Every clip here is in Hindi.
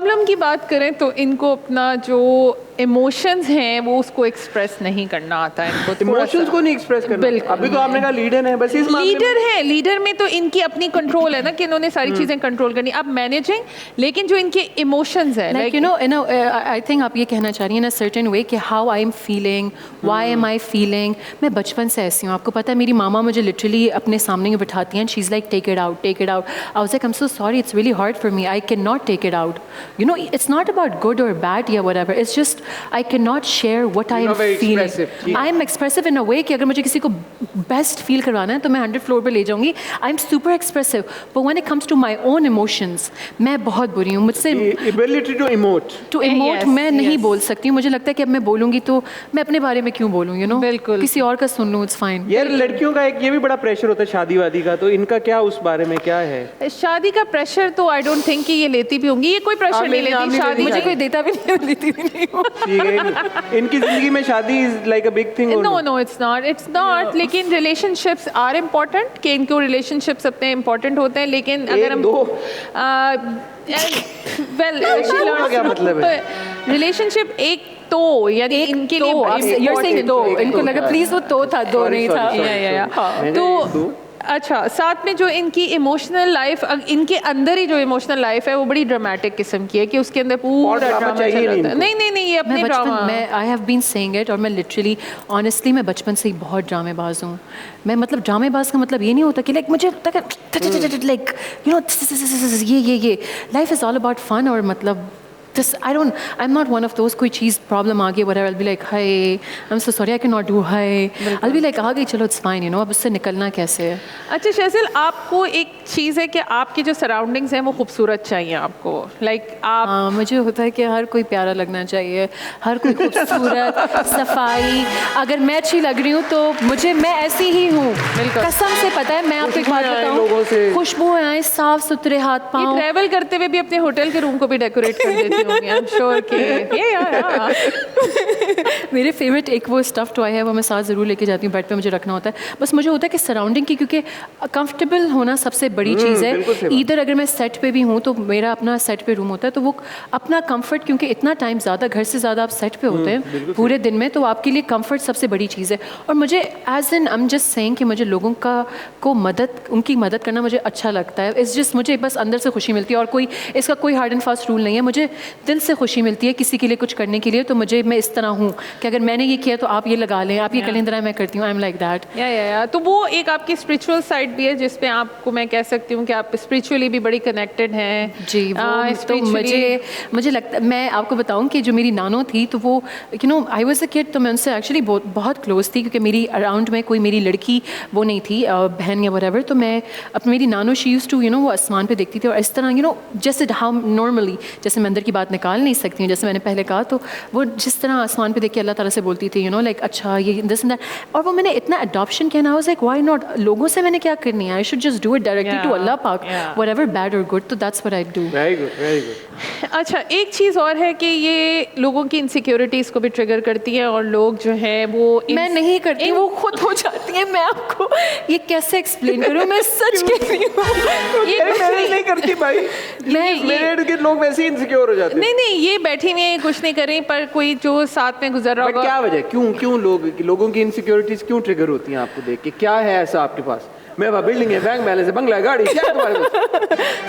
प्रॉब्लम की बात करें तो इनको अपना जो इमोशंस हैं वो उसको एक्सप्रेस नहीं करना आता है इनको। इमोशंस को नहीं एक्सप्रेस करना। बिल्कुल। अभी तो आपने कहा लीडर है, बस इस लीडर है, लीडर में तो इनकी अपनी कंट्रोल है ना कि इन्होंने सारी चीजें कंट्रोल करनी। अब मैनेजिंग, लेकिन जो इनके इमोशंस है like you no I think आप ये कहना चाह रही हैं इन अ सर्टेन वे कि how I am feeling, why am I feeling. मैं बचपन से ऐसी हूँ, आपको पता है मेरी मामा मुझे लिटरली अपने सामने बिठाती हैं, she is like take it out, take it out. I was like I am so sorry, it's really hard for me, I can not take it out. You know it's not about good और बैड या whatever, it's just I can not share what I am feeling. I am expressive in a way कि अगर मुझे किसी को बेस्ट फील करवाना है तो मैं 100 फ्लोर पे ले जाऊंगी। I am super expressive, but when it comes to my own emotions मैं बहुत बुरी हूँ। मुझसे एबिलिटी टू इमोट मैं नहीं बोल सकती हूँ। मुझे लगता है कि अब मैं बोलूंगी तो मैं अपने बारे में क्यों बोलूँ, यू नो, बिल्कुल किसी और का सुन लूँ, इट्स फाइन। यार लड़कियों का एक ये भी बड़ा प्रेशर होता है शादी वादी का, तो इनका क्या उस बारे में क्या है? शादी का प्रेशर तो आई डोंट थिंक कि ये लेती भी होंगी, ये कोई प्रेशर नहीं लेती शादी। मुझे कोई देता भी नहीं, देती भी नहीं। ठीक है, इनकी जिंदगी में शादी is like a big thing. No no it's not. लेकिन रिलेशनशिप्स आर इम्पोर्टेंट, कि इनको रिलेशनशिप्स अपने इम्पोर्टेंट होते हैं, लेकिन अगर हम वेल क्या मतलब है रिलेशनशिप एक तो यानी इनके लिए इनको लगा प्लीज वो तो था, दो नहीं था। तो अच्छा, साथ में जो इनकी इमोशनल लाइफ, इनके अंदर ही जो इमोशनल लाइफ है वो बड़ी ड्रामेटिक किस्म की है कि उसके अंदर पूरा ड्रामा चल रहा है। नहीं ये अपने ड्रामा, मैं I have been saying it, और मैं लिटरली ऑनेस्टली मैं बचपन से ही बहुत ड्रामेबाज हूँ। मैं मतलब ड्रामेबाज का मतलब ये नहीं होता कि लाइक मुझे लाइक यू नो ये life is all about fun, और मतलब this I'm not one of those कोई चीज़ प्रॉब्लम आ गई whatever I'll be like hi I'm so sorry I cannot do hi I'll be like आ गई चलो it's fine, you know, अब उससे निकलना कैसे है। अच्छा शहज़ल, आपको एक चीज़ है कि आपकी जो सराउंडिंग्स हैं वो खूबसूरत चाहिए आपको, लाइक आप मुझे होता है कि हर कोई प्यारा लगना चाहिए, हर कोई खूबसूरत सफाई। अगर मैं अच्छी लग रही हूँ तो मैं ऐसी ही हूँ, कसम से। पता है मैं आपको एक बात बताऊँ, खुशबू आए, साफ सुथरे हाथ पाँव। ट्रैवल करते हुए भी अपने होटल के रूम को भी डेकोरेट कर देती I'm sure मेरे फेवरेट एक वो स्टफ टॉय है, वो मैं साथ ज़रूर लेके जाती हूँ, बेड पे मुझे रखना होता है। बस मुझे होता है कि सराउंडिंग की, क्योंकि कंफर्टेबल होना सबसे बड़ी चीज़ है। इधर अगर मैं सेट पे भी हूँ तो मेरा अपना सेट पे रूम होता है, तो वो अपना कंफर्ट, क्योंकि इतना टाइम ज़्यादा घर से ज़्यादा आप सेट पे होते हैं पूरे दिन में, तो आपके लिए कंफर्ट सबसे बड़ी चीज़ है। और मुझे as an I am just saying कि मुझे लोगों उनकी मदद करना मुझे अच्छा लगता है। इट्स जस्ट मुझे बस अंदर से खुशी मिलती है, और कोई इसका कोई हार्ड एंड फास्ट रूल नहीं है। मुझे दिल से खुशी मिलती है किसी के लिए कुछ करने के लिए, तो मैं इस तरह हूँ कि अगर मैंने ये किया तो आप ये लगा लें, आप ये करें, तरह मैं करती हूँ। I am like that. या तो वो एक आपकी स्पिरिचुअल साइड भी है जिसपे आपको मैं कह सकती हूँ कि आप स्पिरिचुअली भी बड़ी कनेक्टेड हैं। जी तो मुझे लगता, मैं आपको बताऊँ कि जो मेरी नानो थी, तो वो you know I was a kid, तो मैं उनसे एक्चुअली बहुत क्लोज थी, क्योंकि मेरी अराउंड में कोई मेरी लड़की वो नहीं थी, बहन या व्हाटएवर। तो मैं अपनी मेरी नानो she used to you know वो आसमान पे देखती थी, और इस तरह यू नो जैसे हम नॉर्मली, जैसे मैं अंदर की बात निकाल नहीं सकती हूँ, जैसे मैंने पहले कहा, तो वो जिस तरह आसमान पे देख के अल्लाह ताला से बोलती थी, यू नो लाइक अच्छा ये दिस एंड दैट। और वो मैंने इतना अडॉप्शन किया ना, I was like why not, लोगों से मैंने क्या करनी है, I should just do it directly to Allah पाक, व्हाटएवर बैड और गुड, तो that's what I do. Very good. अच्छा, एक चीज़ और है कि ये लोगों की इनसिक्योरिटीज़ को भी ट्रिगर करती है, और लोग जो है वो मैं नहीं करती, वो खुद हो जाती है। मैं आपको ये कैसे एक्सप्लेन करूँ, मैं सच कह रही हूँ। ये नहीं करती भाई, मेरे के लोग वैसे ही इनसिक्योर हो जाते हैं। नहीं ये बैठी हुई है, कुछ नहीं कर रही, पर कोई जो साथ में गुजर रहा होगा। क्या वजह, क्यों लोगों की इनसिक्योरिटीज क्यों ट्रिगर होती हैं आपको देख के? क्या है ऐसा आपके पास? मेरे पास बिल्डिंग है, बैंक बैलेंस है, बंगला है, गाड़ी, क्या है तुम्हारे पास?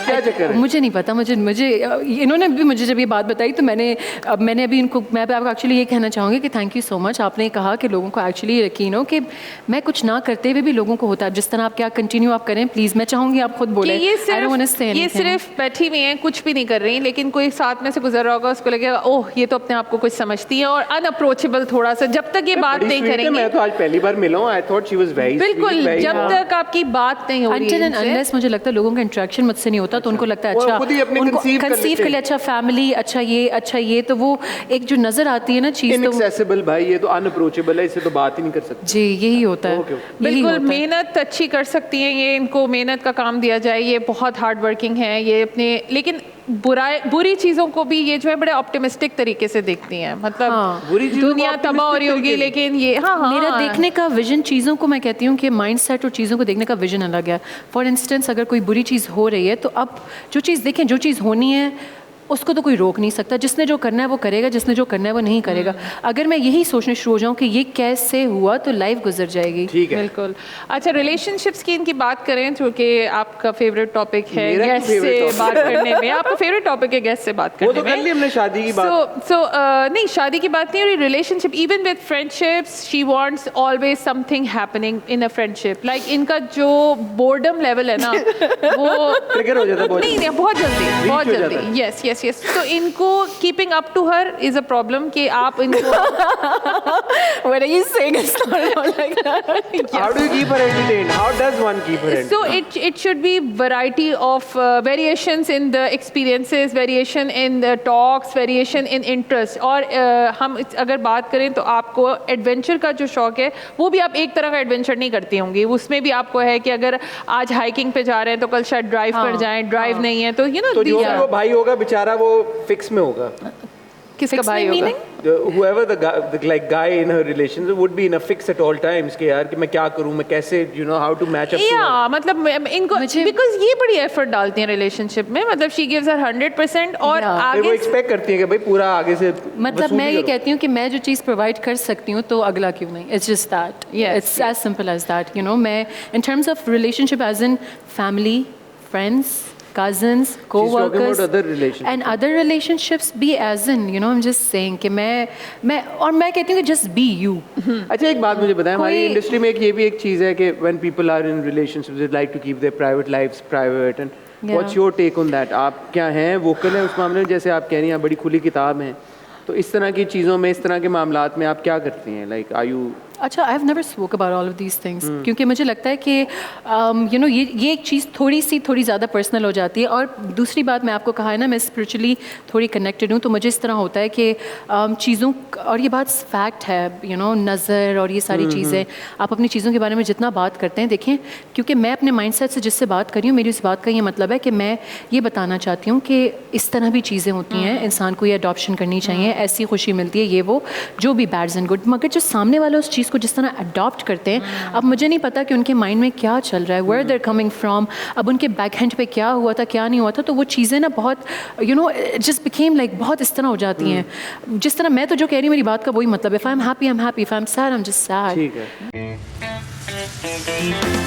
क्या चक्कर है? मुझे नहीं पता। मुझे इन्होंने भी मुझे जब ये बात बताई तो मैंने अभी इनको, मैं आपको एक्चुअली ये कहना चाहूँगी कि थैंक यू सो मच। आपने कहा कि लोगों को एक्चुअली यकीन हो कि मैं कुछ ना करते हुए भी लोगों को होता है। जिस तरह आप क्या कंटिन्यू आप करें, प्लीज़ मैं चाहूँगी आप खुद बोलें। ये सिर्फ बैठी हुई हैं, कुछ भी नहीं कर रही, लेकिन कोई साथ में से गुजर रहा होगा, उसको लगेगा ओह ये तो अपने आप को कुछ समझती है, और अनअप्रोचेबल थोड़ा सा। जब तक ये बात नहीं करेंगे, मैं तो आज पहली बार मिला हूँ, I thought she was very, बिल्कुल, जब तक आपकी बात नहीं हो रही है, अनलेस मुझे लगता है लोगों का इंटरेक्शन मुझसे नहीं होता, तो उनको लगता है अच्छा, उनको कंसीव कर लिया, अच्छा फैमिली, अच्छा ये, तो वो एक जो नजर आती है ना चीज, तो इनएक्सेसिबल भाई, ये तो अनअप्रोचेबल है, इससे तो बात ही नहीं कर सकते। जी यही होता है। बिल्कुल, मेहनत अच्छी कर सकती हैं ये, इनको मेहनत का काम दिया जाए, ये बहुत हार्ड वर्किंग है ये अपने, लेकिन बुरी चीज़ों को भी ये जो है बड़े ऑप्टिमिस्टिक तरीके से देखती हैं। मतलब दुनिया तबाह हो रही होगी, लेकिन ये मेरा देखने का विजन, चीज़ों को मैं कहती हूँ कि माइंडसेट और चीज़ों को देखने का विजन अलग है। फॉर इंस्टेंस अगर कोई बुरी चीज़ हो रही है तो अब जो चीज़ देखें, जो चीज़ होनी है उसको तो कोई रोक नहीं सकता। जिसने जो करना है वो करेगा, जिसने जो करना है वो नहीं करेगा। अगर मैं यही सोचने शुरू हो जाऊँ कि ये कैसे हुआ तो लाइफ गुजर जाएगी। ठीक है, बिल्कुल। अच्छा, रिलेशनशिप्स की इनकी बात करें जो कि आपका फेवरेट टॉपिक है मेरा गेस्ट भी से favorite topic बात करने में, आपका फेवरेट टॉपिक है गेस्ट से बात वो करने तो में। कर ली हमने शादी की बात। So, नहीं शादी की बात नहीं हो रही, relationship even with friendships she wants always something happening in a friendship. Like इनका जो बोर्डम लेवल है ना वो ट्रिगर हो जाता है बहुत नहीं बहुत जल्दी बहुत हो जाता जल्दी। Yes yes yes. तो इनको keeping up to her is a problem कि आप इनको What are you saying? It's not like that. How do you keep her entertained? How does one keep her entertained? So it should be variety of variations in the experiences, variation in the talks, variation in interest. और हम अगर बात करें तो आपको एडवेंचर का जो शौक है वो भी आप एक तरह का एडवेंचर नहीं करती होंगी, उसमें भी आपको है कि अगर आज हाइकिंग पे जा रहे हैं तो कल शायद ड्राइव कर जाएं, ड्राइव नहीं है तो तो जो भी वो भाई होगा बेचारा वो फिक्स में होगा। किसका भाई होगा? Whoever the guy in her relationship would be in a fix at all times कि यार कि मैं क्या करूँ, मैं कैसे how to match up to her. मतलब इनको बिकॉज ये बड़ी एफर्ट डालती हैं रिलेशनशिप में, मतलब शी गिव्स हर 100% और फिर वो आगे एक्सपेक्ट करती है कि भाई पूरा आगे से मतलब मैं ये कहती हूँ कि मैं जो चीज़ प्रोवाइड कर सकती हूँ तो अगला क्यों नहीं। It's just that, it's as simple as that. मैं in terms of relationship as in family, friends, cousins, co-workers and other relationships be as in I'm just saying कि मैं कहती हूँ कि just be you। अच्छा एक बात मुझे बताएं, हमारी इंडस्ट्री में ये भी एक चीज़ है कि when people are in relationships they like to keep their private lives private and what's your take on that? आप क्या हैं, वोकल हैं उस मामले में, जैसे आप कह रही हैं बड़ी खुली किताब हैं, तो इस तरह की चीज़ों में, इस तरह के मामलात में आप क्या करती हैं? लाइक आर यू अच्छा, I have never spoke about all of these things क्योंकि मुझे लगता है कि ये एक चीज़ थोड़ी ज़्यादा पर्सनल हो जाती है। और दूसरी बात, मैं आपको कहा है ना मैं स्पिरिचुअली थोड़ी कनेक्टेड हूँ, तो मुझे इस तरह होता है कि चीज़ों, और ये बात फैक्ट है नज़र और ये सारी चीज़ें, आप अपनी चीज़ों के बारे में जितना बात करते हैं, देखें क्योंकि मैं अपने माइंडसेट से जिससे बात कर रही हूँ, मेरी उस बात का ये मतलब है कि मैं ये बताना चाहती हूँ कि इस तरह भी चीज़ें होती हैं, इंसान को ये अडॉप्शन करनी चाहिए, ऐसी खुशी मिलती है, ये वो जो भी बैड्स एंड गुड। मगर जो सामने वाला उस चीज़ को जिस तरह अडॉप्ट करते हैं, अब मुझे नहीं पता कि उनके माइंड में क्या चल रहा है, वेयर देयर कमिंग फ्रॉम, अब उनके बैक हैंड पे क्या हुआ था क्या नहीं हुआ था, तो वो चीज़ें ना बहुत जस्ट बिकेम लाइक बहुत इस तरह हो जाती हैं। जिस तरह मैं तो जो कह रही हूँ मेरी बात का वही मतलब है, if I am happy I am happy, if I am sad I am just sad. ठीक है।